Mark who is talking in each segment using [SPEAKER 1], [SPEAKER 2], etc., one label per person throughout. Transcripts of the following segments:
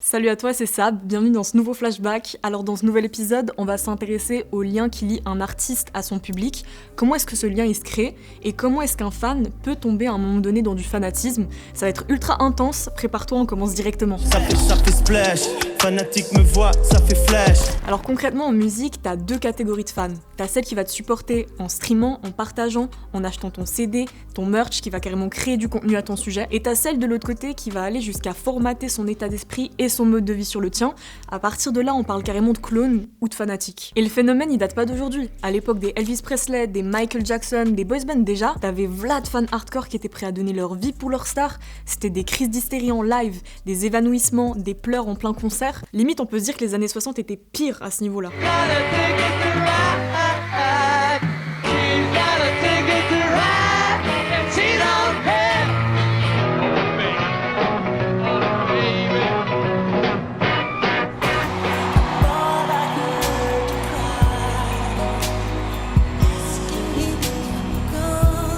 [SPEAKER 1] Salut à toi, c'est Sab, bienvenue dans ce nouveau flashback. Alors dans ce nouvel épisode, on va s'intéresser au lien qui lie un artiste à son public, comment est-ce que ce lien il se crée, et comment est-ce qu'un fan peut tomber à un moment donné dans du fanatisme. Ça va être ultra intense, prépare-toi, on commence directement.
[SPEAKER 2] Ça fait splash, fanatique me voit, ça fait flash.
[SPEAKER 1] Alors concrètement en musique, t'as deux catégories de fans. T'as celle qui va te supporter en streamant, en partageant, en achetant ton CD, ton merch, qui va carrément créer du contenu à ton sujet, et t'as celle de l'autre côté qui va aller jusqu'à formater son état d'esprit et son mode de vie sur le tien. À partir de là, on parle carrément de clone ou de fanatique. Et le phénomène, il date pas d'aujourd'hui. À l'époque des Elvis Presley, des Michael Jackson, des boys bands déjà, t'avais v'là de fans hardcore qui étaient prêts à donner leur vie pour leur star. C'était des crises d'hystérie en live, des évanouissements, des pleurs en plein concert. Limite, on peut se dire que les années 60 étaient pires à ce niveau-là.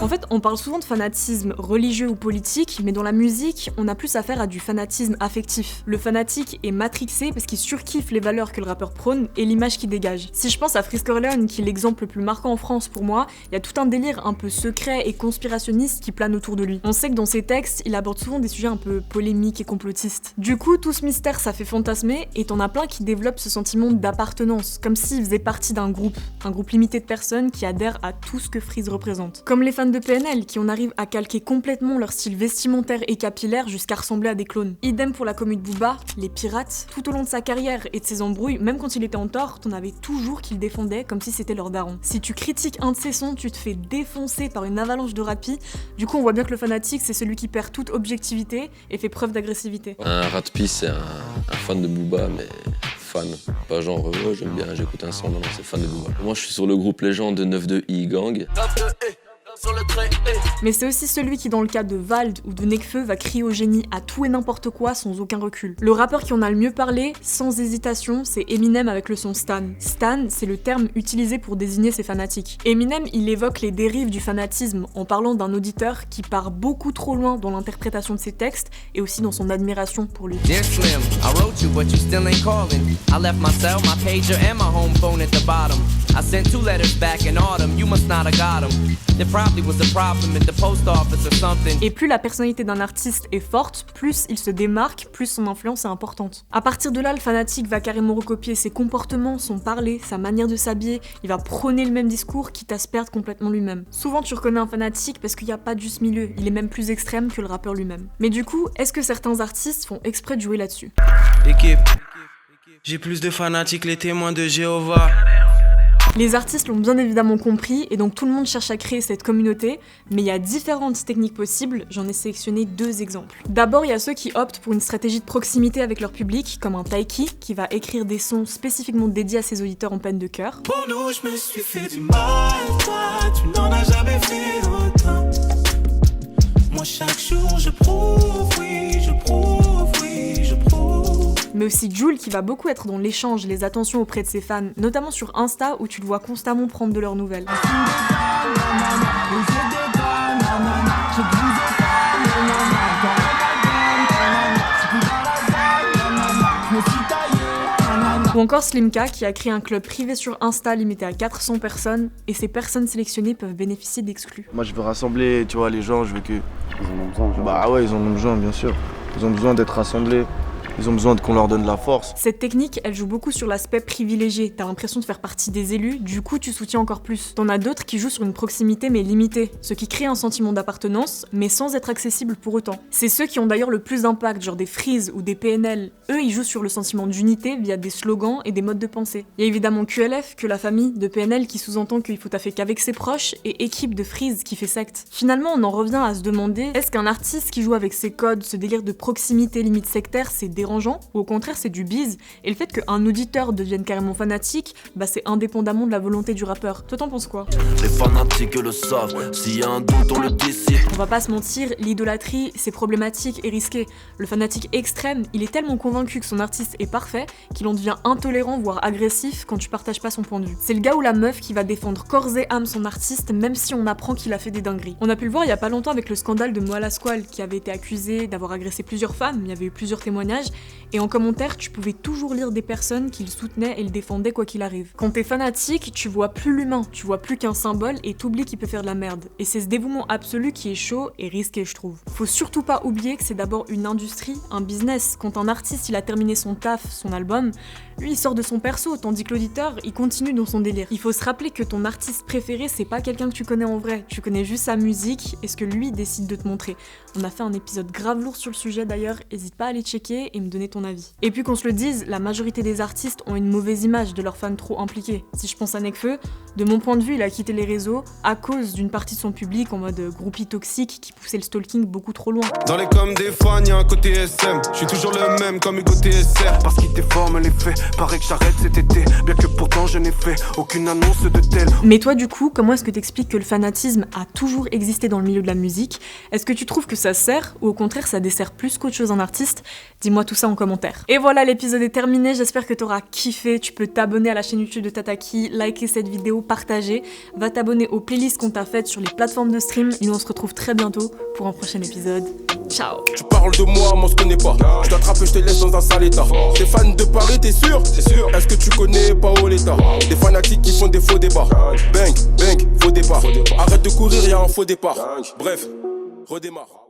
[SPEAKER 1] En fait, on parle souvent de fanatisme religieux ou politique, mais dans la musique, on a plus affaire à du fanatisme affectif. Le fanatique est matrixé parce qu'il surkiffe les valeurs que le rappeur prône et l'image qu'il dégage. Si je pense à Freeze Corleone, qui est l'exemple le plus marquant en France pour moi, il y a tout un délire un peu secret et conspirationniste qui plane autour de lui. On sait que dans ses textes, il aborde souvent des sujets un peu polémiques et complotistes. Du coup, tout ce mystère, ça fait fantasmer, et t'en as plein qui développent ce sentiment d'appartenance, comme s'ils faisaient partie d'un groupe limité de personnes qui adhèrent à tout ce que Freeze représente. Comme les fans de PNL qui en arrivent à calquer complètement leur style vestimentaire et capillaire jusqu'à ressembler à des clones. Idem pour la commu de Booba, les pirates. Tout au long de sa carrière et de ses embrouilles, même quand il était en tort, t'en avais toujours qui le défendaient comme si c'était leur daron. Si tu critiques un de ses sons, tu te fais défoncer par une avalanche de rapis. Du coup, on voit bien que le fanatique, c'est celui qui perd toute objectivité et fait preuve d'agressivité.
[SPEAKER 3] Un rat-pi, c'est un fan de Booba, mais fan. Pas genre, ouais, j'aime bien, j'écoute un son, non, c'est fan de Booba. Moi, je suis sur le groupe légende de 9-2 Gang.
[SPEAKER 1] Mais c'est aussi celui qui, dans le cas de Vald ou de Nekfeu, va crier au génie à tout et n'importe quoi sans aucun recul. Le rappeur qui en a le mieux parlé, sans hésitation, c'est Eminem avec le son Stan. Stan, c'est le terme utilisé pour désigner ses fanatiques. Eminem, il évoque les dérives du fanatisme en parlant d'un auditeur qui part beaucoup trop loin dans l'interprétation de ses textes et aussi dans son admiration pour lui.
[SPEAKER 4] Dear Slim, I wrote you but you still ain't calling. I left my cell, my pager and my home phone at the bottom. I sent 2 letters back in autumn, you must not have got them. There probably was a problem at the post office or something.
[SPEAKER 1] Et plus la personnalité d'un artiste est forte, plus il se démarque, plus son influence est importante. À partir de là, le fanatique va carrément recopier ses comportements, son parler, sa manière de s'habiller, il va prôner le même discours quitte à se perdre complètement lui-même. Souvent tu reconnais un fanatique parce qu'il n'y a pas de juste milieu, il est même plus extrême que le rappeur lui-même. Mais du coup, est-ce que certains artistes font exprès de jouer là-dessus ?
[SPEAKER 2] Équipe, j'ai plus de fanatiques, les témoins de Jéhovah.
[SPEAKER 1] Les artistes l'ont bien évidemment compris et donc tout le monde cherche à créer cette communauté, mais il y a différentes techniques possibles, j'en ai sélectionné 2 exemples. D'abord, il y a ceux qui optent pour une stratégie de proximité avec leur public, comme un Taiki qui va écrire des sons spécifiquement dédiés à ses auditeurs en peine de cœur.
[SPEAKER 5] Pour nous, je me suis fait du mal, toi, tu n'en as jamais fait autant. Moi, chaque jour, je prouve, oui, je prouve, oui, je prouve.
[SPEAKER 1] Mais aussi Jul qui va beaucoup être dans l'échange, les attentions auprès de ses fans, notamment sur Insta où tu le vois constamment prendre de leurs nouvelles. Ou encore Slimka qui a créé un club privé sur Insta limité à 400 personnes et ces personnes sélectionnées peuvent bénéficier d'exclus.
[SPEAKER 6] Moi je veux rassembler, tu vois, les gens, je veux que...
[SPEAKER 7] Ils en ont besoin, genre.
[SPEAKER 6] Bah ouais, ils en ont besoin, bien sûr. Ils ont besoin d'être rassemblés. Ils ont besoin qu'on leur donne la force.
[SPEAKER 1] Cette technique, elle joue beaucoup sur l'aspect privilégié. T'as l'impression de faire partie des élus, du coup tu soutiens encore plus. T'en as d'autres qui jouent sur une proximité mais limitée, ce qui crée un sentiment d'appartenance, mais sans être accessible pour autant. C'est ceux qui ont d'ailleurs le plus d'impact, genre des Freeze ou des PNL. Eux, ils jouent sur le sentiment d'unité via des slogans et des modes de pensée. Il y a évidemment QLF, que la famille de PNL, qui sous-entend qu'il faut taffer qu'avec ses proches, et équipe de Freeze qui fait secte. Finalement, on en revient à se demander, est-ce qu'un artiste qui joue avec ses codes, ce délire de proximité limite sectaire, c'est dérangeant, ou au contraire c'est du bise, et le fait qu'un auditeur devienne carrément fanatique, bah c'est indépendamment de la volonté du rappeur. Toi t'en penses quoi ?
[SPEAKER 5] Les fanatiques le savent, s'il y a un doute on le décide.
[SPEAKER 1] On va pas se mentir, l'idolâtrie c'est problématique et risqué. Le fanatique extrême, il est tellement convaincu que son artiste est parfait qu'il en devient intolérant voire agressif quand tu partages pas son point de vue. C'est le gars ou la meuf qui va défendre corps et âme son artiste même si on apprend qu'il a fait des dingueries. On a pu le voir il y a pas longtemps avec le scandale de Moala Squall qui avait été accusé d'avoir agressé plusieurs femmes, il y avait eu plusieurs témoignages, et en commentaire, tu pouvais toujours lire des personnes qui le soutenaient et le défendaient quoi qu'il arrive. Quand t'es fanatique, tu vois plus l'humain, tu vois plus qu'un symbole et t'oublies qu'il peut faire de la merde. Et c'est ce dévouement absolu qui est chaud et risqué, je trouve. Faut surtout pas oublier que c'est d'abord une industrie, un business. Quand un artiste il a terminé son taf, son album, lui il sort de son perso, tandis que l'auditeur il continue dans son délire. Il faut se rappeler que ton artiste préféré c'est pas quelqu'un que tu connais en vrai, tu connais juste sa musique et ce que lui décide de te montrer. On a fait un épisode grave lourd sur le sujet d'ailleurs, hésite pas à aller checker et me donner ton avis. Et puis qu'on se le dise, la majorité des artistes ont une mauvaise image de leurs fans trop impliqués. Si je pense à Nekfeu, de mon point de vue il a quitté les réseaux à cause d'une partie de son public en mode groupie toxique qui poussait le stalking beaucoup trop loin.
[SPEAKER 7] Dans les coms des fans y'a un côté SM, je suis toujours le même comme Hugo TSR. Parce qu'il déforme les faits, paraît que j'arrête cet été, bien que pourtant je n'ai fait aucune annonce de telle.
[SPEAKER 1] Mais toi du coup, comment est-ce que t'expliques que le fanatisme a toujours existé dans le milieu de la musique? Est-ce que tu trouves que ça sert ou au contraire ça dessert plus qu'autre chose un artiste? Dis-moi tout ça en commentaire. Et voilà, l'épisode est terminé, j'espère que t'auras kiffé. Tu peux t'abonner à la chaîne YouTube de Tataki, liker cette vidéo, partager, va t'abonner aux playlists qu'on t'a faites sur les plateformes de stream et nous on se retrouve très bientôt pour un prochain épisode. Ciao.
[SPEAKER 7] Tu parles de moi on se connaît pas. Je t'attrape et je te laisse dans un sale état. T'es fan de Paris, t'es sûr? Est-ce que tu connais Paoletta? Des fanatiques qui font des faux débats. Bang, bang, faux départ. Arrête de courir, y'a un faux départ. Bref, redémarre.